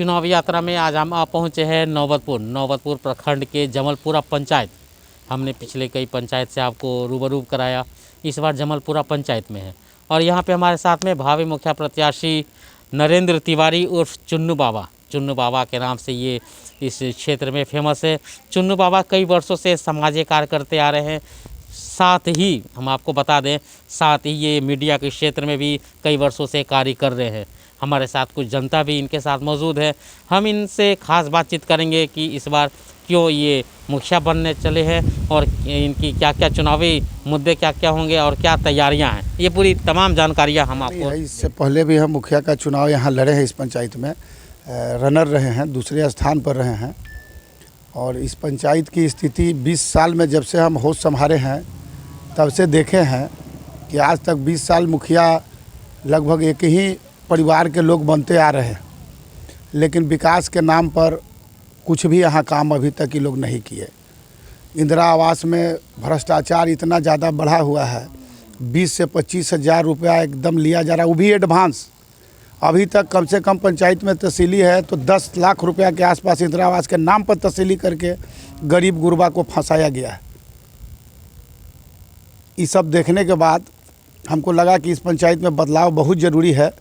चुनाव यात्रा में आज हम पहुँचे हैं नौबतपुर प्रखंड के जमलपुरा पंचायत। हमने पिछले कई पंचायत से आपको रूबरू कराया, इस बार जमलपुरा पंचायत में है और यहाँ पे हमारे साथ में भावी मुखिया प्रत्याशी नरेंद्र तिवारी उर्फ चुन्नू बाबा के नाम से ये इस क्षेत्र में फेमस है। चुन्नू बाबा कई वर्षों से सामाजिक कार्य करते आ रहे हैं, साथ ही हम आपको बता दें साथ ही ये मीडिया के क्षेत्र में भी कई वर्षों से कार्य कर रहे हैं। हमारे साथ कुछ जनता भी इनके साथ मौजूद है, हम इनसे खास बातचीत करेंगे कि इस बार क्यों ये मुखिया बनने चले हैं और इनकी क्या क्या चुनावी मुद्दे क्या क्या होंगे और क्या तैयारियां हैं, ये पूरी तमाम जानकारियां हम आपको। इससे पहले भी हम मुखिया का चुनाव यहाँ लड़े हैं, इस पंचायत में रनर रहे हैं, दूसरे स्थान पर रहे हैं। और इस पंचायत की स्थिति 20 साल में जब से हम होश संभाले हैं तब से देखे हैं कि आज तक 20 साल मुखिया लगभग एक ही परिवार के लोग बनते आ रहे हैं, लेकिन विकास के नाम पर कुछ भी यहाँ काम अभी तक ये लोग नहीं किए। इंदिरा आवास में भ्रष्टाचार इतना ज़्यादा बढ़ा हुआ है, 20 से 25 हज़ार रुपया एकदम लिया जा रहा है, वो भी एडवांस। अभी तक कम से कम पंचायत में तहसीली है तो 10 लाख रुपया के आसपास इंदिरा आवास के नाम पर तहसीली करके गरीब गुरबा को फंसाया गया है। ये सब देखने के बाद हमको लगा कि इस पंचायत में बदलाव बहुत ज़रूरी है,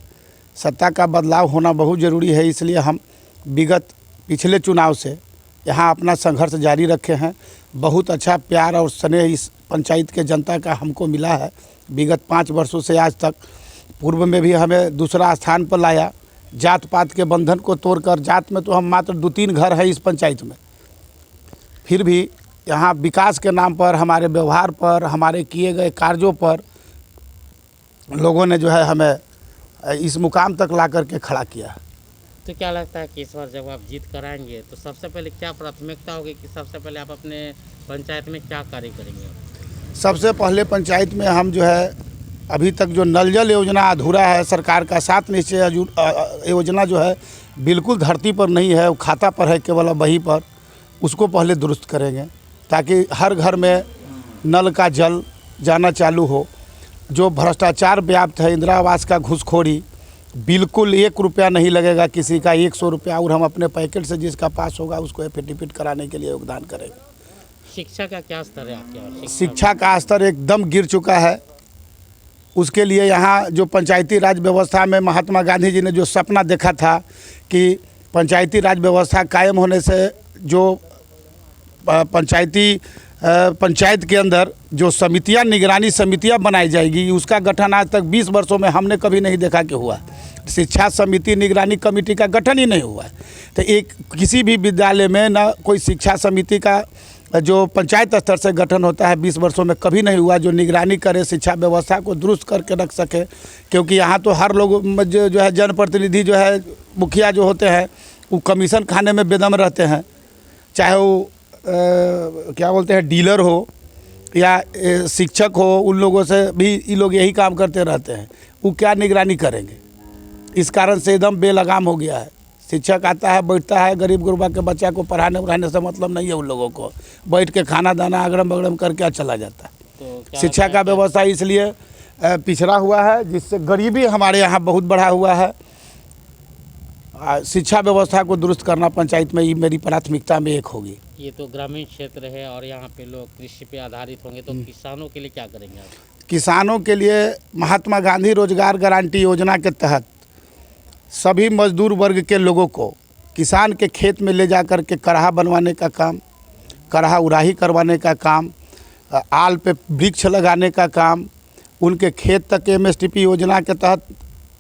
सत्ता का बदलाव होना बहुत ज़रूरी है। इसलिए हम विगत पिछले चुनाव से यहाँ अपना संघर्ष जारी रखे हैं। बहुत अच्छा प्यार और स्नेह इस पंचायत के जनता का हमको मिला है विगत 5 वर्षों से आज तक। पूर्व में भी हमें दूसरा स्थान पर लाया, जात पात के बंधन को तोड़कर। जात में तो हम मात्र 2-3 घर हैं इस पंचायत में, फिर भी यहाँ विकास के नाम पर, हमारे व्यवहार पर, हमारे किए गए कार्यों पर लोगों ने जो है हमें इस मुकाम तक ला करके खड़ा किया। तो क्या लगता है कि इस बार जब आप जीत कर आएंगे तो सबसे पहले क्या प्राथमिकता होगी कि सबसे पहले आप अपने पंचायत में क्या कार्य करेंगे? सबसे पहले पंचायत में हम जो है अभी तक जो नल जल योजना अधूरा है, सरकार का 7 निश्चय योजना जो है बिल्कुल धरती पर नहीं है, वो खाता पर है केवल वहीं पर, उसको पहले दुरुस्त करेंगे ताकि हर घर में नल का जल जाना चालू हो। जो भ्रष्टाचार व्याप्त है, इंदिरा आवास का घूसखोरी, बिल्कुल 1 रुपया नहीं लगेगा किसी का, 100 रुपया, और हम अपने पैकेट से जिसका पास होगा उसको एफिडेविट कराने के लिए योगदान करेंगे। शिक्षा का क्या स्तर है आपके यहाँ? शिक्षा का स्तर एकदम गिर चुका है। उसके लिए यहाँ जो पंचायती राज व्यवस्था में महात्मा गांधी जी ने जो सपना देखा था कि पंचायती राज व्यवस्था कायम होने से जो पंचायत के अंदर जो समितियाँ, निगरानी समितियाँ बनाई जाएगी, उसका गठन आज तक 20 वर्षों में हमने कभी नहीं देखा कि हुआ। शिक्षा समिति, निगरानी कमेटी का गठन ही नहीं हुआ है। तो एक किसी भी विद्यालय में ना कोई शिक्षा समिति का जो पंचायत स्तर से गठन होता है 20 वर्षों में कभी नहीं हुआ, जो निगरानी करे, शिक्षा व्यवस्था को दुरुस्त करके रख सके। क्योंकि यहाँ तो हर लोग जो है जनप्रतिनिधि जो है, मुखिया जो होते हैं, वो कमीशन खाने में बेदम रहते हैं, चाहे वो क्या बोलते हैं डीलर हो या शिक्षक हो, उन लोगों से भी ये लोग यही काम करते रहते हैं। वो क्या निगरानी करेंगे? इस कारण से एकदम बेलगाम हो गया है। शिक्षक आता है, बैठता है, गरीब गुरबा के बच्चा को पढ़ाने उढ़ाने से मतलब नहीं है उन लोगों को, बैठ के खाना दाना अगड़म बगड़म करके चला जाता है। तो शिक्षा का व्यवस्था इसलिए पिछड़ा हुआ है, जिससे गरीबी हमारे यहाँ बहुत बढ़ा हुआ है। शिक्षा व्यवस्था को दुरुस्त करना पंचायत में ये मेरी प्राथमिकता में एक होगी। ये तो ग्रामीण क्षेत्र है और यहाँ पे लोग कृषि पे आधारित होंगे, तो किसानों के लिए क्या करेंगे आप? किसानों के लिए महात्मा गांधी रोजगार गारंटी योजना के तहत सभी मजदूर वर्ग के लोगों को किसान के खेत में ले जा कर के कढ़ा बनवाने का काम, कढ़ा उड़ाही करवाने का काम, आल पे वृक्ष लगाने का काम, उनके खेत तक MSTP योजना के तहत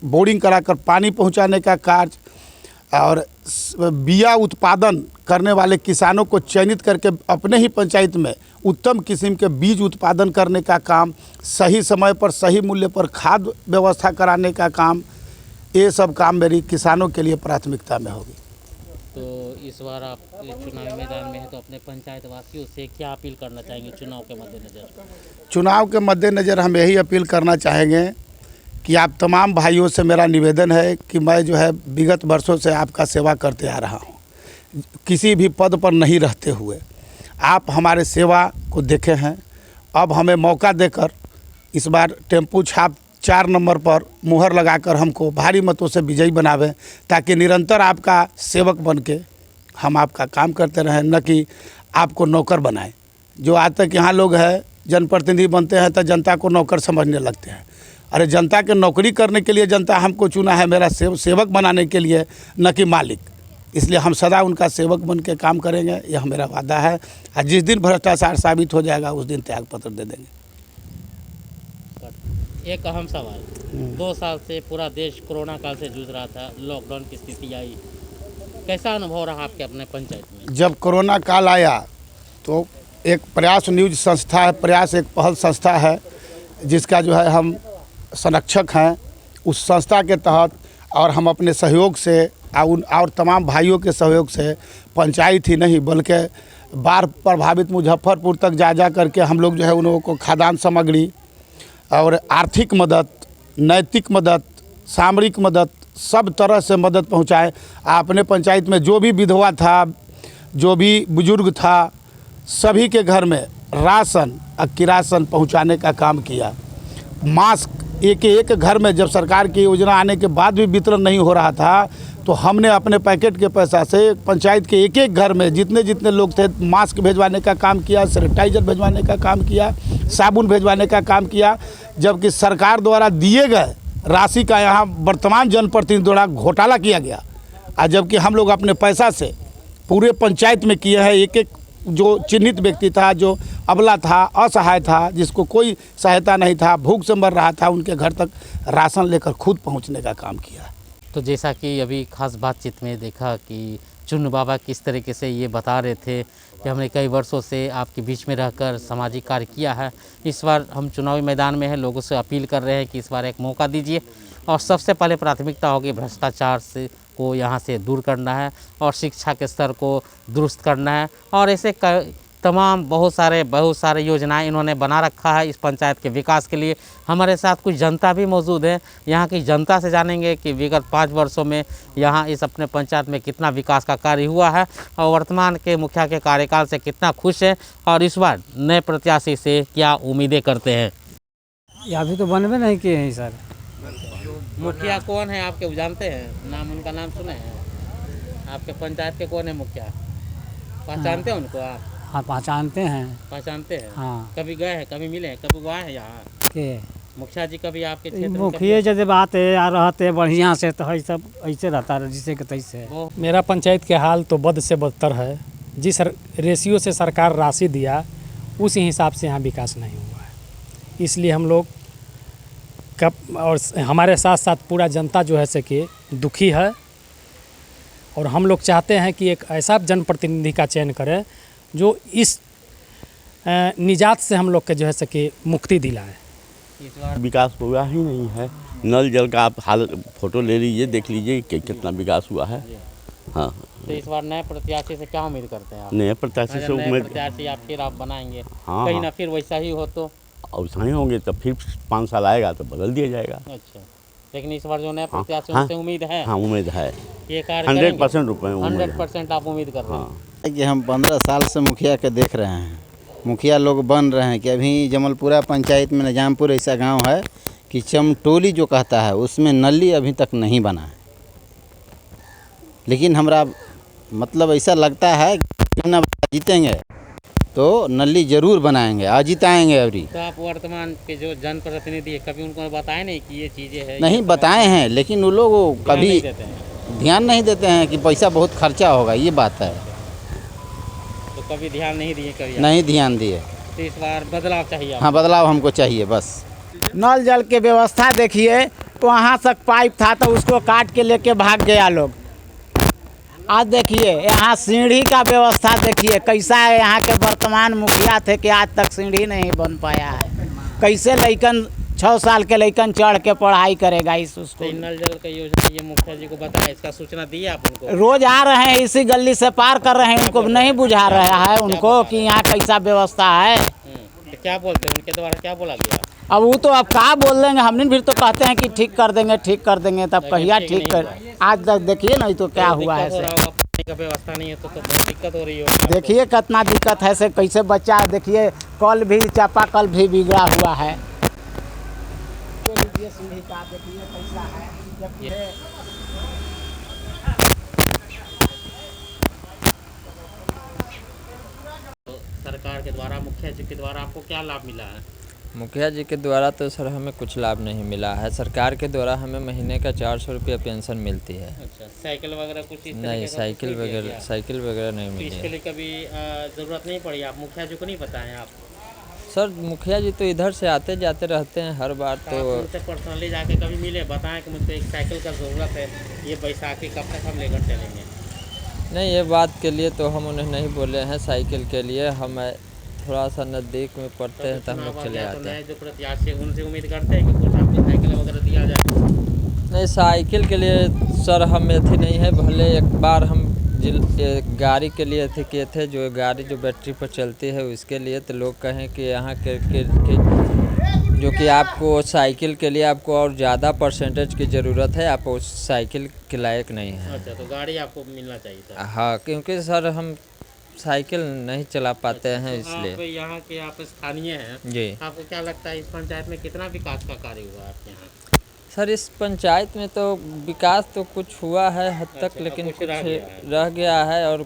बोरिंग कराकर पानी पहुंचाने का कार्य, और बिया उत्पादन करने वाले किसानों को चयनित करके अपने ही पंचायत में उत्तम किस्म के बीज उत्पादन करने का काम, सही समय पर सही मूल्य पर खाद व्यवस्था कराने का काम, ये सब काम मेरी किसानों के लिए प्राथमिकता में होगी। तो इस बार आप चुनावी मैदान में हैं, तो अपने पंचायत वासियों से क्या अपील करना चाहेंगे चुनाव के मद्देनज़र? चुनाव के मद्देनज़र हम यही अपील करना चाहेंगे कि आप तमाम भाइयों से मेरा निवेदन है कि मैं जो है विगत वर्षों से आपका सेवा करते आ रहा हूँ, किसी भी पद पर नहीं रहते हुए आप हमारे सेवा को देखे हैं। अब हमें मौका देकर इस बार टेम्पू छाप 4 नंबर पर मुहर लगाकर हमको भारी मतों से विजयी बनावे, ताकि निरंतर आपका सेवक बन के हम आपका काम करते रहें, न कि आपको नौकर बनाएं। जो आज तक यहाँ लोग हैं जनप्रतिनिधि बनते हैं तो जनता को नौकर समझने लगते हैं। अरे जनता के नौकरी करने के लिए जनता हमको चुना है, मेरा सेवक बनाने के लिए, न कि मालिक। इसलिए हम सदा उनका सेवक बन के काम करेंगे, यह मेरा वादा है। और जिस दिन भ्रष्टाचार साबित हो जाएगा उस दिन त्यागपत्र दे देंगे। एक अहम सवाल, 2 साल से पूरा देश कोरोना काल से जूझ रहा था, लॉकडाउन की स्थिति आई, कैसा अनुभव रहा आपके अपने पंचायत में? जब कोरोना काल आया तो एक प्रयास न्यूज संस्था है, प्रयास एक पहल संस्था है जिसका जो है हम संरक्षक हैं। उस संस्था के तहत और हम अपने सहयोग से और तमाम भाइयों के सहयोग से पंचायत ही नहीं बल्कि बाढ़ प्रभावित मुजफ्फरपुर तक जा करके हम लोग जो है उन लोगों को खाद्यान्न सामग्री और आर्थिक मदद, नैतिक मदद, सामरिक मदद, सब तरह से मदद पहुंचाए। अपने पंचायत में जो भी विधवा था, जो भी बुजुर्ग था, सभी के घर में राशन और किरासन पहुंचाने का काम किया। मास्क एक घर में जब सरकार की योजना आने के बाद भी वितरण नहीं हो रहा था तो हमने अपने पैकेट के पैसा से पंचायत के एक घर में जितने लोग थे मास्क भेजवाने का काम किया, सैनिटाइजर भेजवाने का काम किया, साबुन भेजवाने का काम किया। जबकि सरकार द्वारा दिए गए राशि का यहाँ वर्तमान जनप्रतिनिधि द्वारा घोटाला किया गया, और जबकि हम लोग अपने पैसा से पूरे पंचायत में किए हैं। एक जो चिन्हित व्यक्ति था, जो अबला था, असहाय था, जिसको कोई सहायता नहीं था, भूख से मर रहा था, उनके घर तक राशन लेकर खुद पहुंचने का काम किया। तो जैसा कि अभी खास बातचीत में देखा कि चुन्न बाबा किस तरीके से ये बता रहे थे कि हमने कई वर्षों से आपके बीच में रहकर सामाजिक कार्य किया है। इस बार हम चुनावी मैदान में हैं, लोगों से अपील कर रहे हैं कि इस बार एक मौका दीजिए और सबसे पहले प्राथमिकता होगी भ्रष्टाचार से को यहाँ से दूर करना है और शिक्षा के स्तर को दुरुस्त करना है। और ऐसे तमाम बहुत सारे योजनाएं इन्होंने बना रखा है इस पंचायत के विकास के लिए। हमारे साथ कुछ जनता भी मौजूद है, यहाँ की जनता से जानेंगे कि विगत 5 वर्षों में यहाँ इस अपने पंचायत में कितना विकास का कार्य हुआ है और वर्तमान के मुखिया के कार्यकाल से कितना खुश है और इस बार नए प्रत्याशी से क्या उम्मीदें करते हैं। अभी तो बनवे नहीं किए हैं सर। मुखिया कौन है आपके जानते हैं? उनका नाम सुने हैं? आपके पंचायत के कौन है मुखिया? पहचानते हैं उनको आप? हाँ पहचानते हैं। पहचानते हैं? हाँ। कभी गए हैं, कभी मिले हैं, कभी वो आए हैं यहाँ के मुखिया जी? कभी आपके क्षेत्र में मुखिया जब आते आ रहते बढ़िया से तो सब ऐसे रहता है जिसे के तैसे। मेरा पंचायत के हाल तो बद से बदतर है। जिस रेशियो से सरकार राशि दिया उस हिसाब से यहाँ विकास नहीं हुआ है। इसलिए हम लोग कब और हमारे साथ साथ पूरा जनता जो है से कि दुखी है और हम लोग चाहते हैं कि एक ऐसा जनप्रतिनिधि का चयन करें जो इस निजात से हम लोग के जो है से कि मुक्ति दिलाए। विकास हुआ ही नहीं है। नल जल का आप हाल फोटो ले लीजिए, देख लीजिए कि कितना विकास हुआ है। हाँ, तो इस बार नए प्रत्याशी से क्या उम्मीद करते हैं आप? नए प्रत्याशी से उम्मीद प्रत्याशी आप फिर आप बनाएंगे, हाँ, कहीं ना फिर वैसा ही हो तो अवसर होंगे तब फिर 5 साल आएगा तो बदल दिया जाएगा। अच्छा, लेकिन इस बार जो नए प्रत्याशी हाँ, उनसे उम्मीद है? हाँ उम्मीद है, ये कार्य 100% रुपये 100% आप उम्मीद कर रहे हैं? कि हम 15 साल से मुखिया के देख रहे हैं, मुखिया लोग बन रहे हैं कि अभी जमलपुरा पंचायत में निजामपुर ऐसा गांव है कि चमटोली जो कहता है उसमें नली अभी तक नहीं बना है। लेकिन हमरा मतलब ऐसा लगता है कि ना जीतेंगे तो नली जरूर बनाएंगे और जिताएंगे। अभी तो आप वर्तमान के जो जनप्रतिनिधि है कभी उनको बताए नहीं कि ये चीज़ें हैं? नहीं बताए हैं, लेकिन वो लोग कभी ध्यान नहीं देते हैं कि पैसा बहुत खर्चा होगा, ये बात है। तो कभी ध्यान नहीं दिए? कभी नहीं ध्यान दिए। तो इस बार बदलाव चाहिए? हाँ बदलाव हमको चाहिए बस। नल जल के व्यवस्था देखिए, वहाँ तक पाइप था तो उसको काट के लेके भाग गया लोग। आज देखिए यहाँ सीढ़ी का व्यवस्था देखिए कैसा है। यहाँ के वर्तमान मुखिया थे कि आज तक सीढ़ी नहीं बन पाया है। कैसे लइकन 6 साल के लइकन चढ़ के पढ़ाई करेगा इस उसको? तो नल जल का योजना ये मुखिया जी को बताया, इसका सूचना दी आप उनको? रोज आ रहे हैं, इसी गली से पार कर रहे हैं, उनको नहीं बुझा रहा है उनको कि यहाँ कैसा व्यवस्था है। तो क्या बोलते हैं उनके द्वारा, क्या बोला गया? अब वो तो अब क्या बोल देंगे, हमने भी तो कहते हैं कि ठीक कर देंगे ठीक कर देंगे, तब कहिया ठीक कर। आज तक देखिए नहीं तो क्या हुआ है। पानी का व्यवस्था नहीं है तो बहुत दिक्कत हो रही है। देखिए कितना दिक्कत है से कैसे बच्चा देखिए कल भी चापाकल भी बिगड़ा हुआ है। देखिए सीढ़ी का, देखिए कैसा है। जब ये तो सरकार के द्वारा, मुखिया जी के द्वारा आपको क्या लाभ मिला है? मुखिया जी के द्वारा तो सर हमें कुछ लाभ नहीं मिला है। सरकार के द्वारा हमें महीने का 400 रुपया पेंशन मिलती है। अच्छा, साइकिल वगैरह कुछ इस नहीं, तरीके का कुछ नहीं दिया गया? साइकिल वगैरह नहीं तो मिली इसके है। लिए कभी ज़रूरत नहीं पड़ी? आप मुखिया जी को नहीं बताएं आप? सर मुखिया जी तो इधर से आते जाते रहते हैं हर बार, आप तो उनसे पर्सनली जाके कभी मिले, बताएं कि मुझको एक साइकिल का ज़रूरत है, ये बैसाखी कब तक हम लेकर चलेंगे? नहीं, ये बात के लिए तो हम उन्हें नहीं बोले हैं। साइकिल के लिए हम थोड़ा सा नज़दीक में पड़ते हैं तो हम लोग चले आते हैं। नए जो प्रत्याशी उनसे उम्मीद करते हैं कि कुछ आपको साइकिल वगैरह दिया जाए? नहीं, साइकिल के लिए सर हम अथी नहीं है। भले एक बार हम गाड़ी के लिए अथी किए थे, जो गाड़ी जो बैटरी पर चलती है उसके लिए, तो लोग कहें कि यहाँ के जो कि आपको साइकिल के लिए आपको और ज़्यादा परसेंटेज की ज़रूरत है, आप उस साइकिल के लायक नहीं हैं। अच्छा, तो गाड़ी आपको मिलना चाहिए था? हाँ, क्योंकि सर हम साइकिल नहीं चला पाते हैं, तो आप इसलिए। यहाँ के आप स्थानीय हैं जी आपको क्या लगता है इस पंचायत में कितना विकास का कार्य हुआ आपके यहाँ? सर, इस पंचायत में तो विकास तो कुछ हुआ है हद तक, अच्छा, लेकिन कुछ कुछ रह गया है। और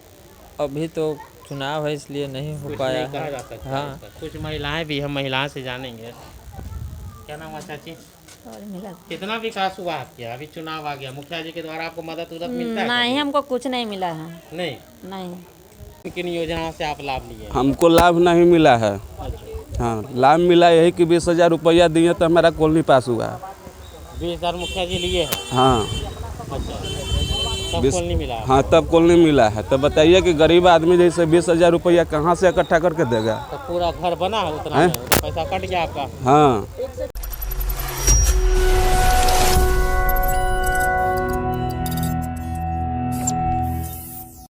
अभी तो चुनाव है इसलिए नहीं हो कुछ पाया नहीं कहा है। जा सकता हाँ, इसका। कुछ महिलाएं भी, हम महिलाओं से जानेंगे। क्या नाम है चाची? कितना विकास हुआ आपके यहाँ? अभी चुनाव आ गया, मुखिया जी के द्वारा आपको मदद उदद मिलता है? नहीं, हमको कुछ नहीं मिला है। नहीं। नहीं, किन योजनाओं से आप लाभ लिए? हमको लाभ नहीं मिला है। अच्छा, हाँ, लाभ मिला यही कि 20,000 रुपया दिए तो हमारा कॉलोनी पास हुआ है। 20,000 मुखिया जी लिए हैं? हाँ। अच्छा, तब 20 कॉल नहीं मिला? हाँ, तब कॉलोनी मिला है। तो बताइए कि गरीब आदमी जैसे 20,000 रुपया कहाँ से इकट्ठा करके देगा? तो पूरा घर बना है उतना में? तो पैसा कट गया आपका? हाँ,